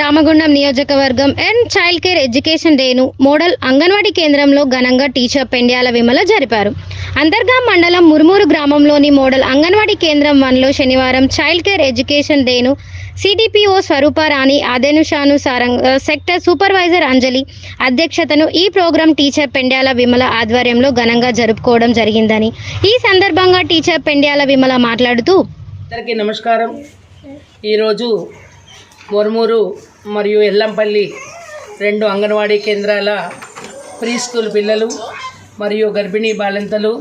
రామగుండం నియోజకవర్గం and child care education డేను model anganwadi కేంద్రంలో ఘనంగా టీచర్ పెండ్యాల విమల జరిపారు. అంతర్గా మండలం మురుమూరు గ్రామంలోని మోడల్ అంగన్వాడీ కేంద్రం 1లో శనివారం చైల్డ్ కేర్ ఎడ్యుకేషన్ డేను సిడిపిఓ స్వరూపారాణి ఆదేశానుసారంగా సెక్టర్ సూపర్వైజర్ అంజలి అధ్యక్షతను ఈ ప్రోగ్రాం టీచర్ పెండ్యాల విమల ఆధ్వర్యంలో ఘనంగా జరుపుకోవడం జరిగిందని ఈ సందర్భంగా టీచర్ పెండ్యాల విమల మాట్లాడుతూ అందరికీ నమస్కారం. ఈరోజు మురుమూరు మరియు ఎల్లంపల్లి 2 అంగన్వాడీ కేంద్రాల ప్రీ స్కూల్ పిల్లలు మరియు గర్భిణీ బాలింతలు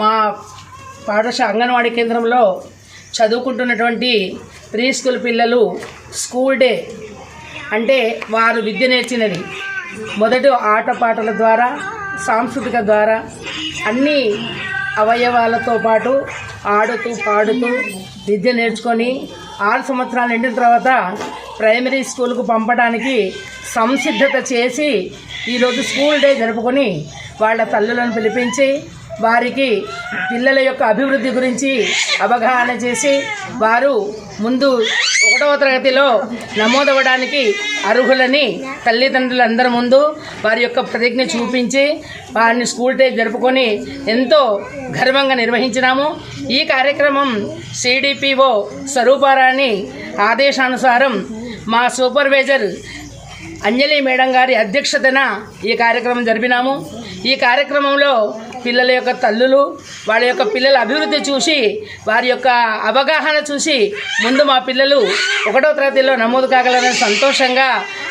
మా అంగన్వాడీ కేంద్రంలో చదువుకుంటున్నటువంటి ప్రీ స్కూల్ పిల్లలు స్కూల్ డే అంటే వారు విద్య నేర్చినది మొదటి ఆటపాటల ద్వారా సాంస్కృతిక ద్వారా అన్ని అవయవాలతో పాటు ఆడుతూ పాడుతూ విద్య నేర్చుకొని 6 సంవత్సరాలు నిండిన తర్వాత ప్రైమరీ స్కూల్కు పంపడానికి సంసిద్ధత చేసి ఈరోజు స్కూల్ డే జరుపుకొని వాళ్ళ తల్లులను పిలిపించి వారికి పిల్లల యొక్క అభివృద్ధి గురించి అవగాహన చేసి వారు ముందు 1వ తరగతిలో నమోదవ్వడానికి అర్హులని తల్లిదండ్రులందరి ముందు వారి యొక్క ప్రతిజ్ఞ చూపించి వారిని స్కూల్ డే జరుపుకొని ఎంతో గర్వంగా నిర్వహించినాము. ఈ కార్యక్రమం సిడిపిఓ స్వరూపారాణి ఆదేశానుసారం మా సూపర్వైజర్ అంజలి మేడం గారి అధ్యక్షతన ఈ కార్యక్రమం జరిపినాము. ఈ కార్యక్రమంలో పిల్లల యొక్క తల్లులు వాళ్ళ యొక్క పిల్లల అభివృద్ధి చూసి వారి యొక్క అవగాహన చూసి ముందు మా పిల్లలు 1వ తరగతిలో నమోదు కాగలరని సంతోషంగా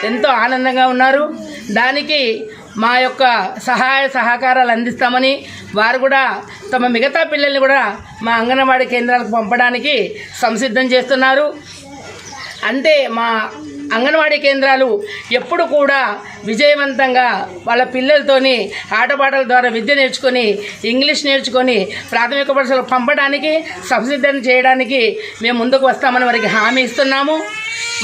ఎంతో ఆనందంగా ఉన్నారు. దానికి మా యొక్క సహాయ సహకారాలు అందిస్తామని వారు కూడా తమ మిగతా పిల్లల్ని కూడా మా అంగన్వాడీ కేంద్రాలకు పంపడానికి సంసిద్ధం చేస్తున్నారు. అంతే మా అంగన్వాడీ కేంద్రాలు ఎప్పుడు కూడా విజయవంతంగా వాళ్ళ పిల్లలతోని ఆటపాటల ద్వారా విద్య నేర్చుకొని ఇంగ్లీష్ నేర్చుకొని ప్రాథమిక పాఠశాలకు పంపడానికి సంసిద్ధం చేయడానికి మేము ముందుకు వస్తామని వారికి హామీ ఇస్తున్నాము.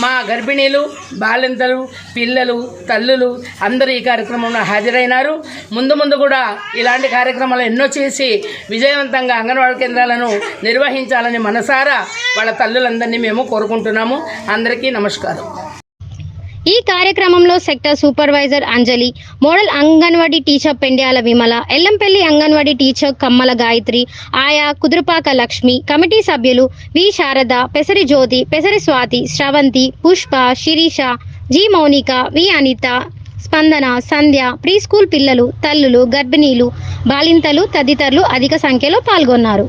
మా గర్భిణీలు బాలింతలు పిల్లలు తల్లులు అందరూ ఈ కార్యక్రమంలో హాజరైనారు. ముందు కూడా ఇలాంటి కార్యక్రమాలు ఎన్నో చేసి విజయవంతంగా అంగన్వాడీ కేంద్రాలను నిర్వహించాలని మనసారా వాళ్ళ తల్లులందరినీ మేము కోరుకుంటున్నాము. అందరికీ నమస్కారం. ఈ కార్యక్రమంలో sector supervisor Anjali, model anganwadi teacher Pendyala Vimala, Yellampalli anganwadi teacher Kammala Gayathri, ఆయా కుదురుపాక లక్ష్మి, కమిటీ సభ్యులు V Sharada, Pesari Jyothi, Pesari Swathi, Sravanthi, Pushpa, Sirisha, G Mounika, V Anitha, Spandana, Sandhya, pre school పిల్లలు, తల్లులు, గర్భిణీలు, బాలింతలు తదితరులు అధిక సంఖ్యలో పాల్గొన్నారు.